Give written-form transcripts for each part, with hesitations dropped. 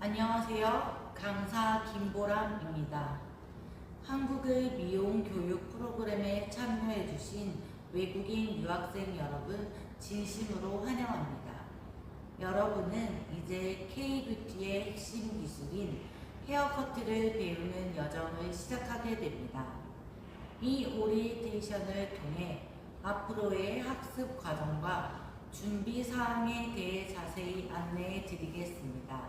안녕하세요. 강사 김보람입니다. 한국의 미용 교육 프로그램에 참여해주신 외국인 유학생 여러분 진심으로 환영합니다. 여러분은 이제 K-뷰티의 핵심 기술인 헤어커트를 배우는 여정을 시작하게 됩니다. 이 오리엔테이션을 통해 앞으로의 학습 과정과 준비 사항에 대해 자세히 안내해 드리겠습니다.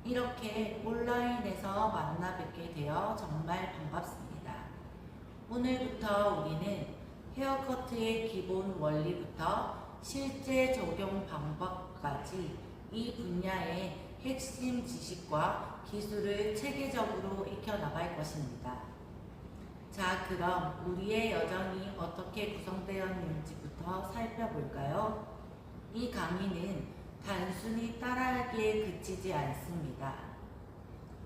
이렇게 온라인에서 만나 뵙게 되어 정말 반갑습니다. 오늘부터 우리는 헤어커트의 기본 원리부터 실제 적용 방법까지 이 분야의 핵심 지식과 기술을 체계적으로 익혀나갈 것입니다. 자, 그럼 우리의 여정이 어떻게 구성되었는지부터 살펴볼까요? 이 강의는 단순히 따라하기에 그치지 않습니다.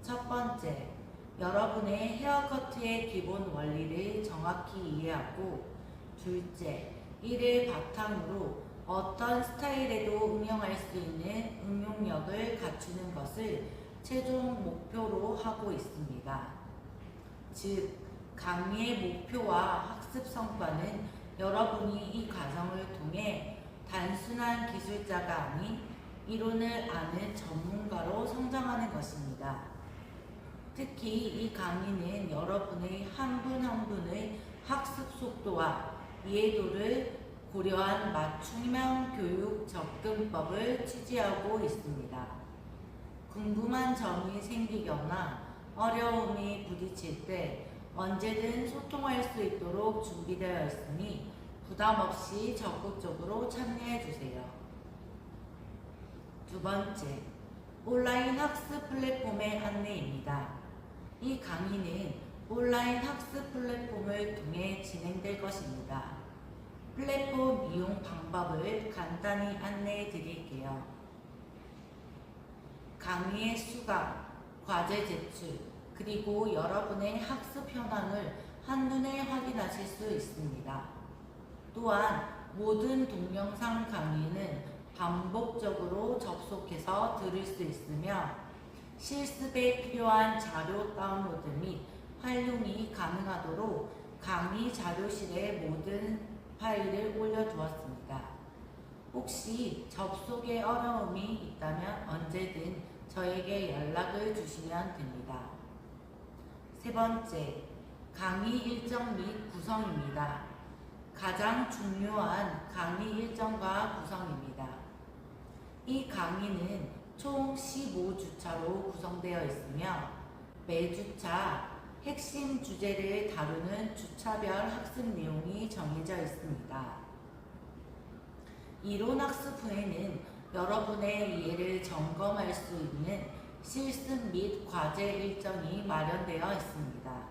첫 번째, 여러분의 헤어커트의 기본 원리를 정확히 이해하고, 둘째, 이를 바탕으로 어떤 스타일에도 응용할 수 있는 응용력을 갖추는 것을 최종 목표로 하고 있습니다. 즉, 강의의 목표와 학습 성과는 여러분이 이 과정을 통해 단순한 기술자가 아닌 이론을 아는 전문가로 성장하는 것입니다. 특히 이 강의는 여러분의 한 분 한 분의 학습 속도와 이해도를 고려한 맞춤형 교육 접근법을 취지하고 있습니다. 궁금한 점이 생기거나 어려움이 부딪힐 때 언제든 소통할 수 있도록 준비되어 있으니 부담 없이 적극적으로 참여해 주세요. 두 번째, 온라인 학습 플랫폼의 안내입니다. 이 강의는 온라인 학습 플랫폼을 통해 진행될 것입니다. 플랫폼 이용 방법을 간단히 안내해 드릴게요. 강의의 수강, 과제 제출, 그리고 여러분의 학습 현황을 한눈에 확인하실 수 있습니다. 또한 모든 동영상 강의는 반복적으로 접속해서 들을 수 있으며 실습에 필요한 자료 다운로드 및 활용이 가능하도록 강의 자료실에 모든 파일을 올려두었습니다. 혹시 접속에 어려움이 있다면 언제든 저에게 연락을 주시면 됩니다. 세 번째, 강의 일정 및 구성입니다. 가장 중요한 강의 일정과 구성입니다. 이 강의는 총 15주차로 구성되어 있으며 매주차 핵심 주제를 다루는 주차별 학습 내용이 정해져 있습니다. 이론 학습 후에는 여러분의 이해를 점검할 수 있는 실습 및 과제 일정이 마련되어 있습니다.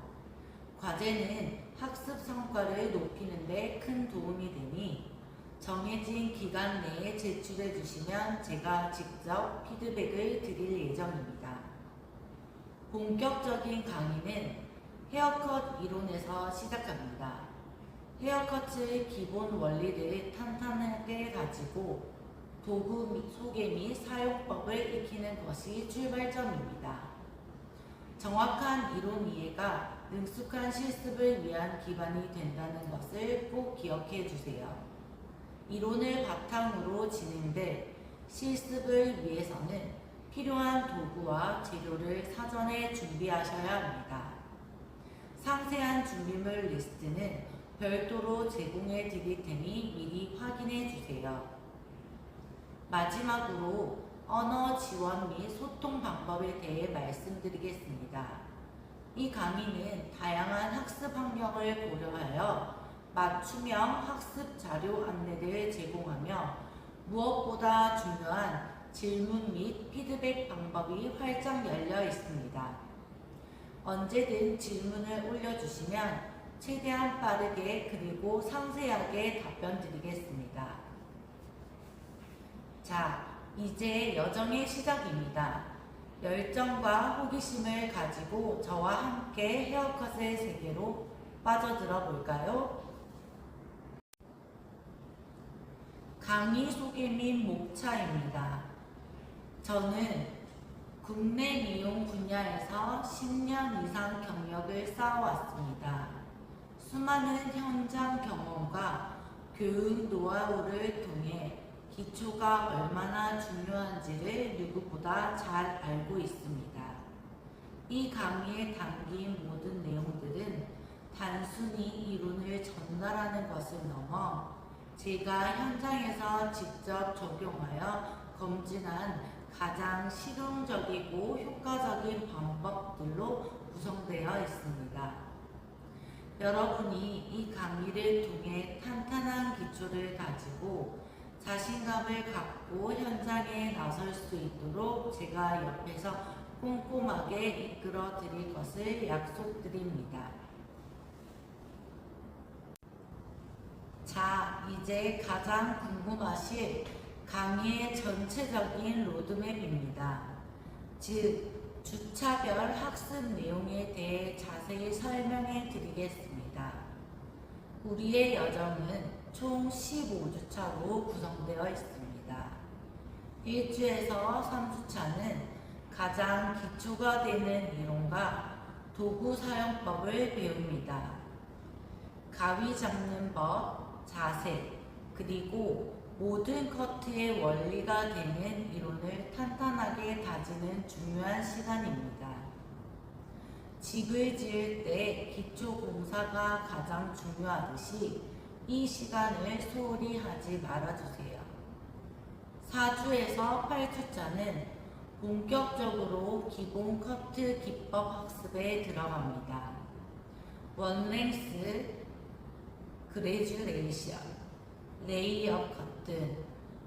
과제는 학습 성과를 높이는 데 큰 도움이 되니 정해진 기간 내에 제출해 주시면 제가 직접 피드백을 드릴 예정입니다. 본격적인 강의는 헤어컷 이론에서 시작합니다. 헤어컷의 기본 원리를 탄탄하게 가지고 도구 및 소개 및 사용법을 익히는 것이 출발점입니다. 정확한 이론 이해가 능숙한 실습을 위한 기반이 된다는 것을 꼭 기억해 주세요. 이론을 바탕으로 진행될 실습을 위해서는 필요한 도구와 재료를 사전에 준비하셔야 합니다. 상세한 준비물 리스트는 별도로 제공해 드릴 테니 미리 확인해 주세요. 마지막으로 언어 지원 및 소통 방법에 대해 말씀드리겠습니다. 이 강의는 다양한 학습 환경을 고려하여 맞춤형 학습 자료 안내를 제공하며 무엇보다 중요한 질문 및 피드백 방법이 활짝 열려 있습니다. 언제든 질문을 올려주시면 최대한 빠르게 그리고 상세하게 답변 드리겠습니다. 자, 이제 여정의 시작입니다. 열정과 호기심을 가지고 저와 함께 헤어컷의 세계로 빠져들어 볼까요? 강의 소개 및 목차입니다. 저는 국내 미용 분야에서 10년 이상 경력을 쌓아왔습니다. 수많은 현장 경험과 교육 노하우를 통해 기초가 얼마나 중요한지를 누구보다 잘 알고 있습니다. 이 강의에 담긴 모든 내용들은 단순히 이론을 전달하는 것을 넘어 제가 현장에서 직접 적용하여 검증한 가장 실용적이고 효과적인 방법들로 구성되어 있습니다. 여러분이 이 강의를 통해 탄탄한 기초를 가지고 자신감을 갖고 현장에 나설 수 있도록 제가 옆에서 꼼꼼하게 이끌어 드릴 것을 약속드립니다. 자, 이제 가장 궁금하실 강의의 전체적인 로드맵입니다. 즉, 주차별 학습 내용에 대해 자세히 설명해 드리겠습니다. 우리의 여정은 총 15주차로 구성되어 있습니다. 1주에서 3주차는 가장 기초가 되는 이론과 도구 사용법을 배웁니다. 가위 잡는 법, 자세, 그리고 모든 커트의 원리가 되는 이론을 탄탄하게 다지는 중요한 시간입니다. 집을 지을 때 기초 공사가 가장 중요하듯이 이 시간을 소홀히 하지 말아주세요. 4주에서 8주차는 본격적으로 기본 커트 기법 학습에 들어갑니다. 원랭스, 그레주레이션, 레이업 같은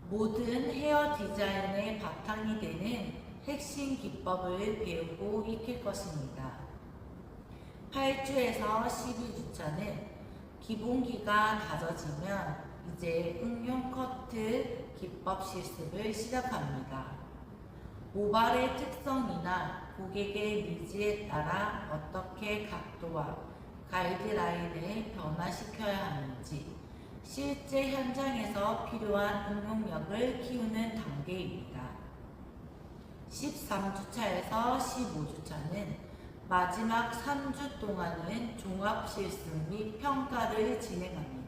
모든 헤어 디자인의 바탕이 되는 핵심 기법을 배우고 익힐 것입니다. 8주에서 12주차는 기본기가 다져지면 이제 응용 커트 기법 실습을 시작합니다. 모발의 특성이나 고객의 니즈에 따라 어떻게 각도와 가이드라인을 변화시켜야 하는지 실제 현장에서 필요한 응용력을 키우는 단계입니다. 13주차에서 15주차는 마지막 3주 동안은 종합 실습 및 평가를 진행합니다.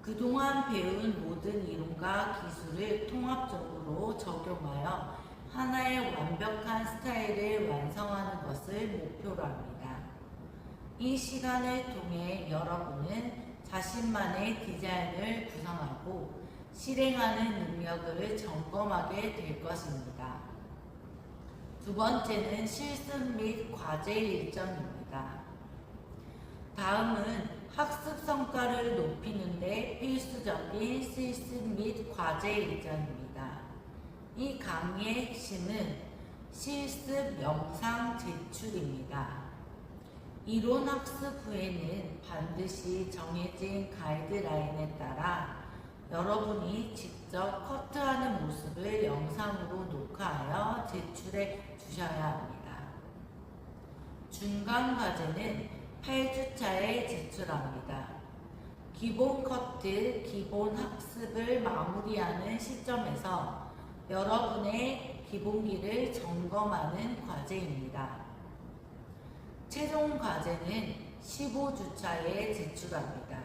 그동안 배운 모든 이론과 기술을 통합적으로 적용하여 하나의 완벽한 스타일을 완성하는 것을 목표로 합니다. 이 시간을 통해 여러분은 자신만의 디자인을 구상하고 실행하는 능력을 점검하게 될 것입니다. 두 번째는 실습 및 과제 일정입니다. 다음은 학습 성과를 높이는 데 필수적인 실습 및 과제 일정입니다. 이 강의의 핵심은 실습 영상 제출입니다. 이론 학습 후에는 반드시 정해진 가이드라인에 따라 여러분이 직접 커트하는 모습을 영상으로 녹화하여 제출해 주셔야 합니다. 중간 과제는 8주차에 제출합니다. 기본 커트, 기본 학습을 마무리하는 시점에서 여러분의 기본기를 점검하는 과제입니다. 최종 과제는 15주차에 제출합니다.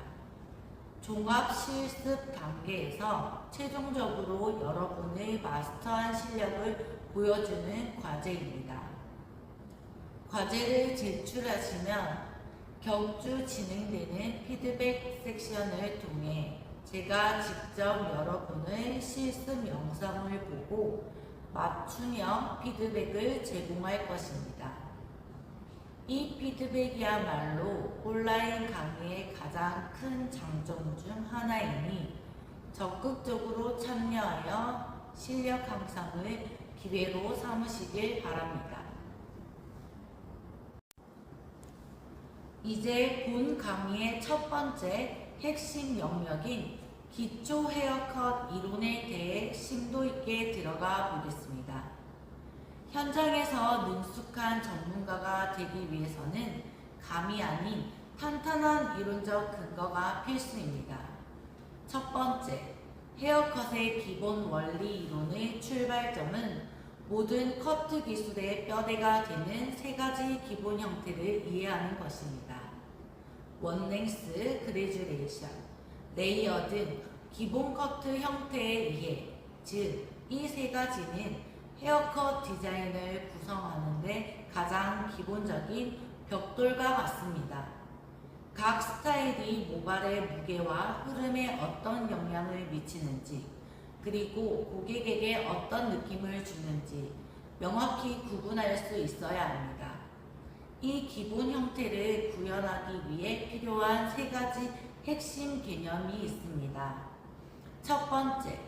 종합 실습 단계에서 최종적으로 여러분의 마스터한 실력을 보여주는 과제입니다. 과제를 제출하시면 격주 진행되는 피드백 섹션을 통해 제가 직접 여러분의 실습 영상을 보고 맞춤형 피드백을 제공할 것입니다. 이 피드백이야말로 온라인 강의의 가장 큰 장점 중 하나이니 적극적으로 참여하여 실력 향상을 기회로 삼으시길 바랍니다. 이제 본 강의의 첫 번째 핵심 영역인 기초 헤어컷 이론에 대해 심도 있게 들어가 보겠습니다. 현장에서 능숙한 전문가가 되기 위해서는 감이 아닌 탄탄한 이론적 근거가 필수입니다. 첫 번째, 헤어컷의 기본 원리 이론의 출발점은 모든 커트 기술의 뼈대가 되는 세 가지 기본 형태를 이해하는 것입니다. 원랭스, 그래듀레이션, 레이어 등 기본 커트 형태에 의해, 즉 이 세 가지는 헤어컷 디자인을 구성하는 데 가장 기본적인 벽돌과 같습니다. 각 스타일이 모발의 무게와 흐름에 어떤 영향을 미치는지, 그리고 고객에게 어떤 느낌을 주는지 명확히 구분할 수 있어야 합니다. 이 기본 형태를 구현하기 위해 필요한 세 가지 핵심 개념이 있습니다. 첫 번째,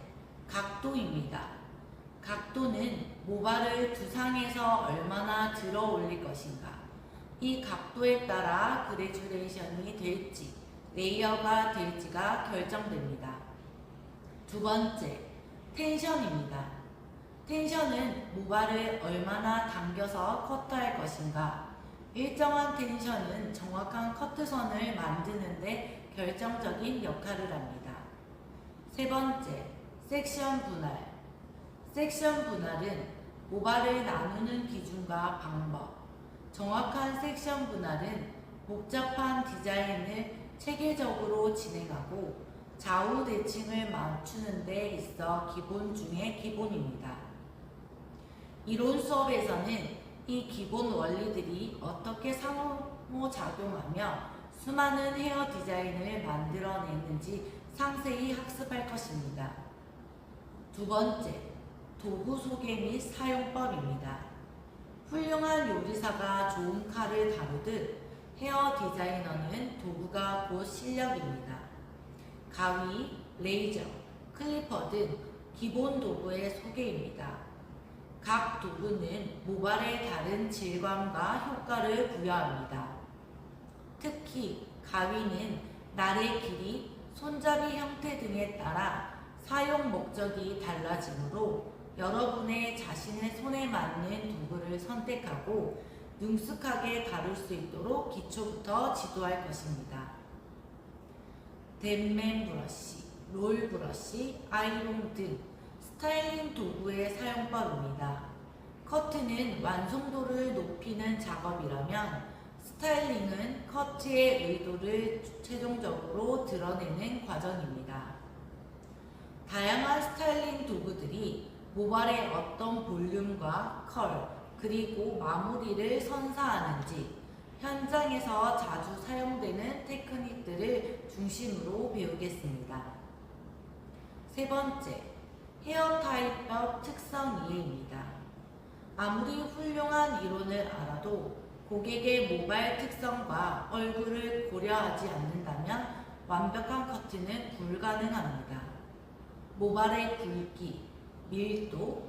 각도입니다. 각도는 모발을 두상에서 얼마나 들어 올릴 것인가, 이 각도에 따라 그래듀레이션이 될지, 레이어가 될지가 결정됩니다. 두 번째, 텐션입니다. 텐션은 모발을 얼마나 당겨서 커트할 것인가, 일정한 텐션은 정확한 커트선을 만드는 데 결정적인 역할을 합니다. 세 번째, 섹션 분할. 섹션 분할은 모발을 나누는 기준과 방법, 정확한 섹션 분할은 복잡한 디자인을 체계적으로 진행하고 좌우 대칭을 맞추는 데 있어 기본 중의 기본입니다. 이론 수업에서는 이 기본 원리들이 어떻게 상호작용하며 수많은 헤어 디자인을 만들어내는지 상세히 학습할 것입니다. 두 번째, 도구 소개 및 사용법입니다. 훌륭한 요리사가 좋은 칼을 다루듯 헤어 디자이너는 도구가 곧 실력입니다. 가위, 레이저, 클리퍼 등 기본 도구의 소개입니다. 각 도구는 모발에 다른 질감과 효과를 부여합니다. 특히 가위는 날의 길이, 손잡이 형태 등에 따라 사용 목적이 달라지므로 여러분의 자신의 손에 맞는 도구를 선택하고 능숙하게 다룰 수 있도록 기초부터 지도할 것입니다. 댄맨 브러쉬, 롤 브러쉬, 아이롱 등 스타일링 도구의 사용법입니다. 커트는 완성도를 높이는 작업이라면 스타일링은 커트의 의도를 최종적으로 드러내는 과정입니다. 다양한 스타일링 도구들이 모발의 어떤 볼륨과 컬, 그리고 마무리를 선사하는지 현장에서 자주 사용되는 테크닉들을 중심으로 배우겠습니다. 세 번째, 헤어 타입법 특성 이해입니다. 아무리 훌륭한 이론을 알아도 고객의 모발 특성과 얼굴을 고려하지 않는다면 완벽한 커트는 불가능합니다. 모발의 굵기, 밀도,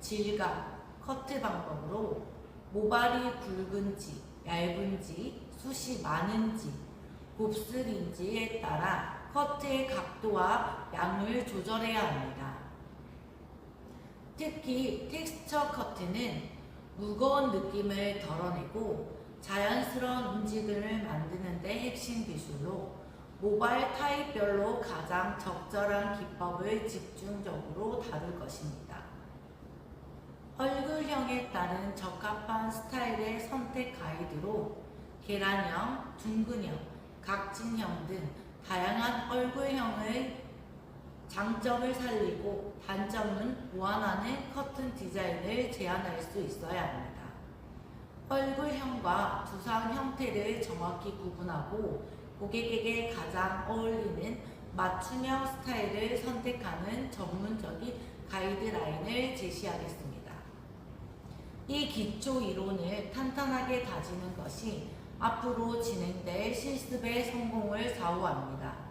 질감, 커트 방법으로 모발이 굵은지, 얇은지, 숱이 많은지, 곱슬인지에 따라 커트의 각도와 양을 조절해야 합니다. 특히 텍스처 커트는 무거운 느낌을 덜어내고 자연스러운 움직임을 만드는 데 핵심 기술로 모발 타입별로 가장 적절한 기법을 집중적으로 다룰 것입니다. 얼굴형에 따른 적합한 스타일의 선택 가이드로 계란형, 둥근형, 각진형 등 다양한 얼굴형의 장점을 살리고 단점은 보완하는 커튼 디자인을 제안할 수 있어야 합니다. 얼굴형과 두상 형태를 정확히 구분하고 고객에게 가장 어울리는 맞춤형 스타일을 선택하는 전문적인 가이드라인을 제시하겠습니다. 이 기초 이론을 탄탄하게 다지는 것이 앞으로 진행될 실습의 성공을 좌우합니다.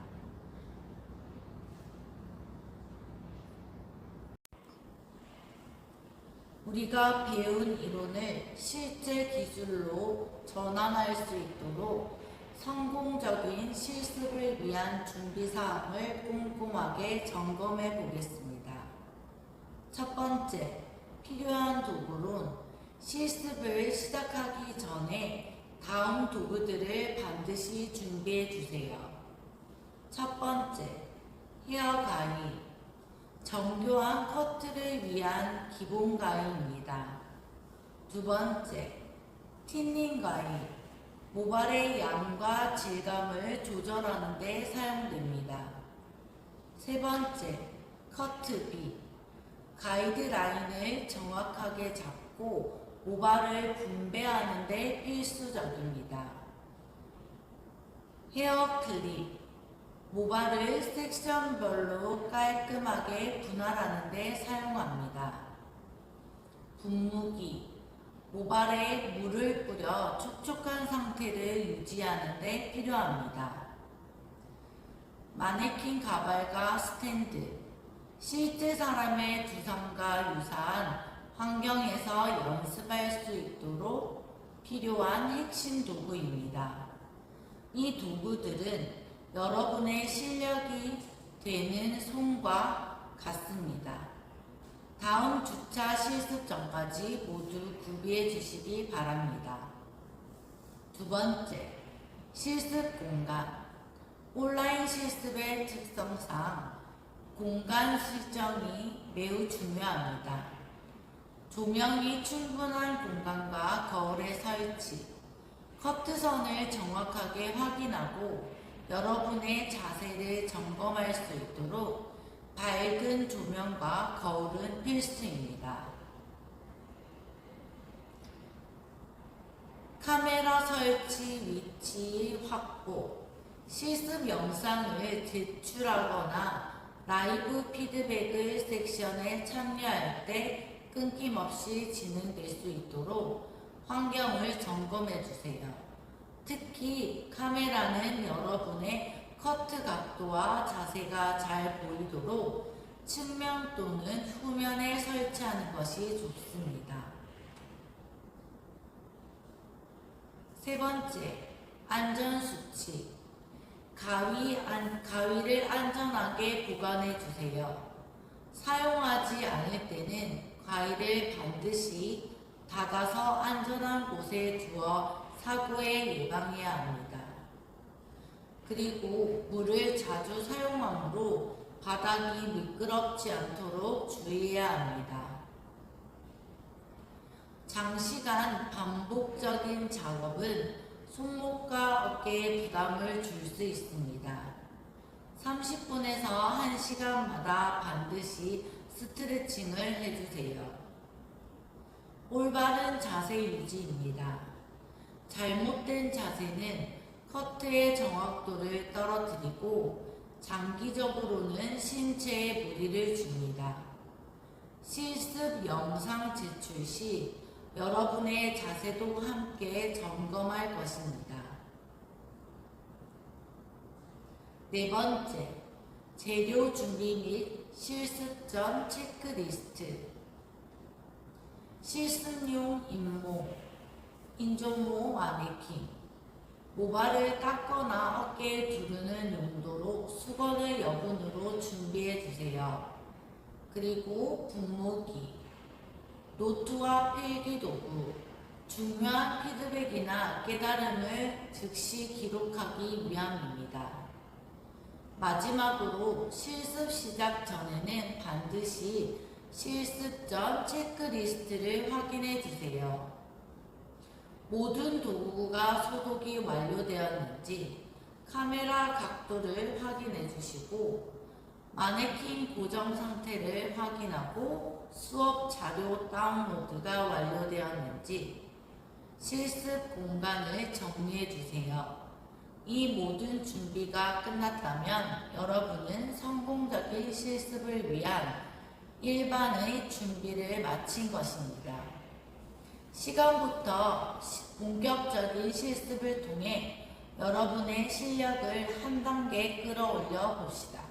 우리가 배운 이론을 실제 기술로 전환할 수 있도록 성공적인 실습을 위한 준비사항을 꼼꼼하게 점검해 보겠습니다. 첫 번째, 필요한 도구론 실습을 시작하기 전에 다음 도구들을 반드시 준비해 주세요. 첫 번째, 헤어 가위, 정교한 커트를 위한 기본 가위입니다. 두 번째, 틴닝 가위. 모발의 양과 질감을 조절하는 데 사용됩니다. 세 번째, 커트빗. 가이드라인을 정확하게 잡고 모발을 분배하는 데 필수적입니다. 헤어 클립. 모발을 섹션별로 깔끔하게 분할하는 데 사용합니다. 분무기. 모발에 물을 뿌려 촉촉한 상태를 유지하는 데 필요합니다. 마네킹 가발과 스탠드. 실제 사람의 두상과 유사한 환경에서 연습할 수 있도록 필요한 핵심 도구입니다. 이 도구들은 여러분의 실력이 되는 손과 같습니다. 다음 주차 실습 전까지 모두 구비해 주시기 바랍니다. 두 번째, 실습 공간. 온라인 실습의 특성상 공간 설정이 매우 중요합니다. 조명이 충분한 공간과 거울의 설치, 커트선을 정확하게 확인하고 여러분의 자세를 점검할 수 있도록 밝은 조명과 거울은 필수입니다. 카메라 설치 위치 확보. 실습 영상을 제출하거나 라이브 피드백을 섹션에 참여할 때 끊김없이 진행될 수 있도록 환경을 점검해 주세요. 특히 카메라는 여러분의 커트 각도와 자세가 잘 보이도록 측면 또는 후면에 설치하는 것이 좋습니다. 세 번째, 안전수칙. 가위를 안전하게 보관해 주세요. 사용하지 않을 때는 가위를 반드시 닫아서 안전한 곳에 두어 사고에 예방해야 합니다. 그리고 물을 자주 사용하므로 바닥이 미끄럽지 않도록 주의해야 합니다. 장시간 반복적인 작업은 손목과 어깨에 부담을 줄 수 있습니다. 30분에서 1시간마다 반드시 스트레칭을 해주세요. 올바른 자세 유지입니다. 잘못된 자세는 커트의 정확도를 떨어뜨리고 장기적으로는 신체에 무리를 줍니다. 실습 영상 제출 시 여러분의 자세도 함께 점검할 것입니다. 네 번째, 재료 준비 및 실습 전 체크리스트. 실습용 인종모 마네킹. 모발을 닦거나 어깨에 두르는 용도로 수건을 여분으로 준비해 주세요. 그리고 분무기, 노트와 필기 도구, 중요한 피드백이나 깨달음을 즉시 기록하기 위함입니다. 마지막으로 실습 시작 전에는 반드시 실습 전 체크리스트를 확인해 주세요. 모든 도구가 소독이 완료되었는지 카메라 각도를 확인해 주시고 마네킹 고정 상태를 확인하고 수업 자료 다운로드가 완료되었는지 실습 공간을 정리해 주세요. 이 모든 준비가 끝났다면 여러분은 성공적인 실습을 위한 일반의 준비를 마친 것입니다. 시간부터 본격적인 실습을 통해 여러분의 실력을 한 단계 끌어올려 봅시다.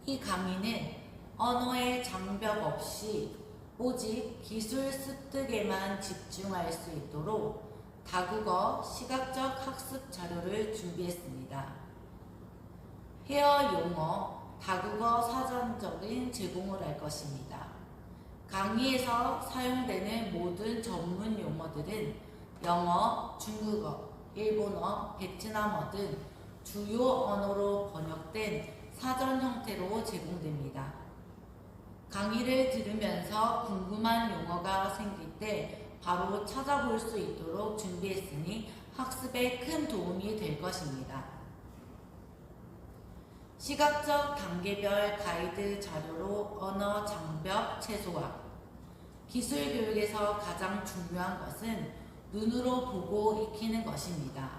이 강의는 언어의 장벽 없이 오직 기술 습득에만 집중할 수 있도록 다국어 시각적 학습 자료를 준비했습니다. 헤어 용어, 다국어 사전적인 제공을 할 것입니다. 강의에서 사용되는 모든 전문 용어들은 영어, 중국어, 일본어, 베트남어 등 주요 언어로 번역된 사전 형태로 제공됩니다. 강의를 들으면서 궁금한 용어가 생길 때 바로 찾아볼 수 있도록 준비했으니 학습에 큰 도움이 될 것입니다. 시각적 단계별 가이드 자료로 언어 장벽 최소화. 기술 교육에서 가장 중요한 것은 눈으로 보고 익히는 것입니다.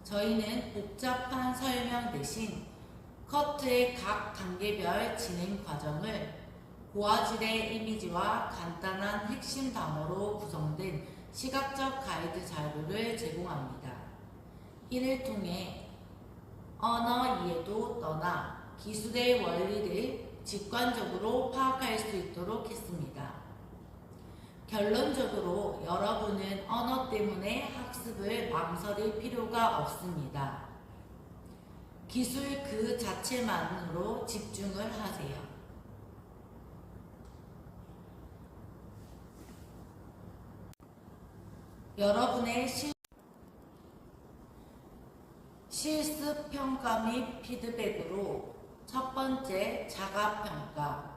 저희는 복잡한 설명 대신 커트의 각 단계별 진행 과정을 고화질의 이미지와 간단한 핵심 단어로 구성된 시각적 가이드 자료를 제공합니다. 이를 통해 언어 이해도 떠나 기술의 원리를 직관적으로 파악할 수 있도록 했습니다. 결론적으로 여러분은 언어 때문에 학습을 망설일 필요가 없습니다. 기술 그 자체만으로 집중을 하세요. 여러분의 실습 평가 및 피드백으로 첫 번째 자가평가.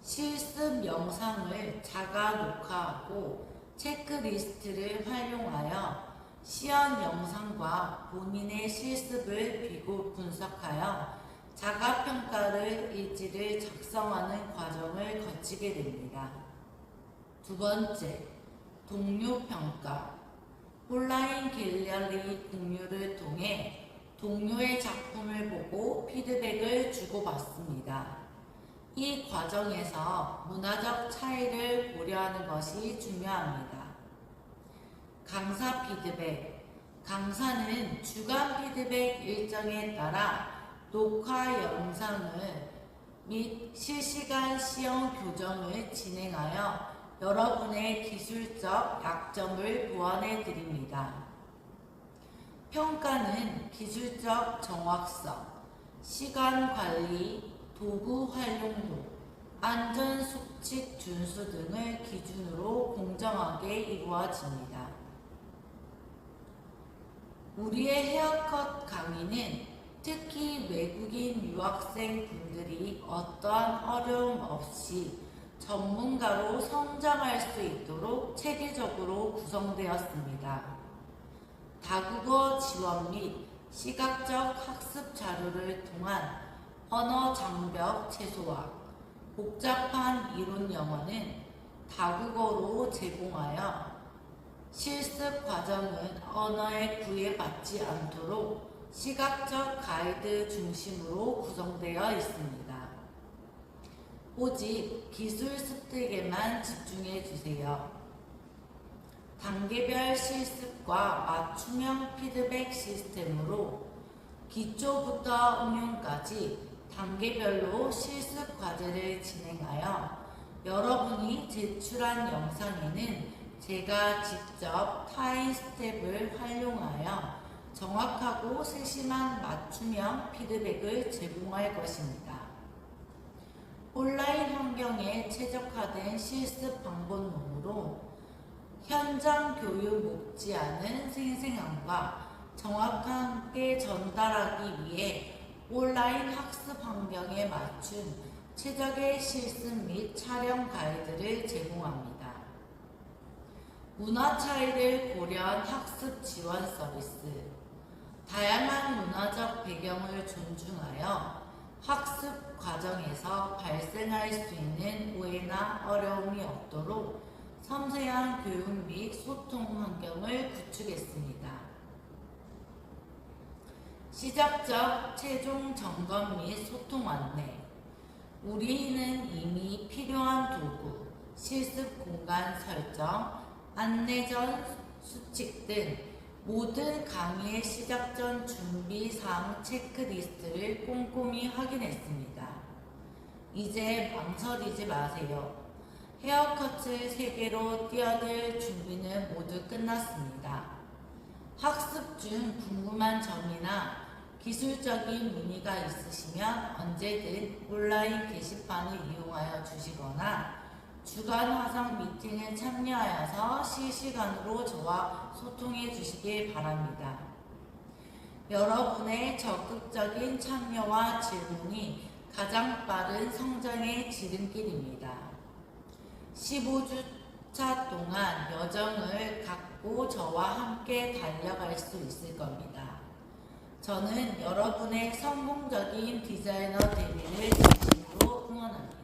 실습 영상을 자가 녹화하고 체크리스트를 활용하여 시연 영상과 본인의 실습을 비교 분석하여 자가평가를 일지를 작성하는 과정을 거치게 됩니다. 두 번째, 동료평가. 온라인 갤러리 공유를 통해 동료의 작품을 보고 피드백을 주고받습니다. 이 과정에서 문화적 차이를 고려하는 것이 중요합니다. 강사 피드백. 강사는 주간 피드백 일정에 따라 녹화 영상을 및 실시간 시험 교정을 진행하여 여러분의 기술적 약점을 보완해 드립니다. 평가는 기술적 정확성, 시간 관리, 도구 활용도, 안전 수칙 준수 등을 기준으로 공정하게 이루어집니다. 우리의 헤어컷 강의는 특히 외국인 유학생 분들이 어떠한 어려움 없이 전문가로 성장할 수 있도록 체계적으로 구성되었습니다. 다국어 지원 및 시각적 학습 자료를 통한 언어 장벽 최소화, 복잡한 이론 영어는 다국어로 제공하여 실습 과정은 언어에 구애받지 않도록 시각적 가이드 중심으로 구성되어 있습니다. 오직 기술 습득에만 집중해 주세요. 단계별 실습과 맞춤형 피드백 시스템으로 기초부터 응용까지 단계별로 실습 과제를 진행하여 여러분이 제출한 영상에는 제가 직접 타임 스텝을 활용하여 정확하고 세심한 맞춤형 피드백을 제공할 것입니다. 온라인 환경에 최적화된 실습 방법론으로 현장 교육 못지않은 생생함과 정확하게 전달하기 위해 온라인 학습 환경에 맞춘 최적의 실습 및 촬영 가이드를 제공합니다. 문화 차이를 고려한 학습 지원 서비스. 다양한 문화적 배경을 존중하여 학습 과정에서 발생할 수 있는 오해나 어려움이 없도록 섬세한 교육 및 소통 환경을 구축했습니다. 시작적 최종 점검 및 소통 안내. 우리는 이미 필요한 도구, 실습 공간 설정, 안내전 수칙 등 모든 강의의 시작 전 준비 사항 체크리스트를 꼼꼼히 확인했습니다. 이제 망설이지 마세요. 헤어커트 3개로 뛰어들 준비는 모두 끝났습니다. 학습 중 궁금한 점이나 기술적인 문의가 있으시면 언제든 온라인 게시판을 이용하여 주시거나 주간 화상 미팅에 참여하여서 실시간으로 저와 소통해 주시길 바랍니다. 여러분의 적극적인 참여와 질문이 가장 빠른 성장의 지름길입니다. 15주차 동안 여정을 갖고 저와 함께 달려갈 수 있을 겁니다. 저는 여러분의 성공적인 디자이너 데뷔를 진심으로 응원합니다.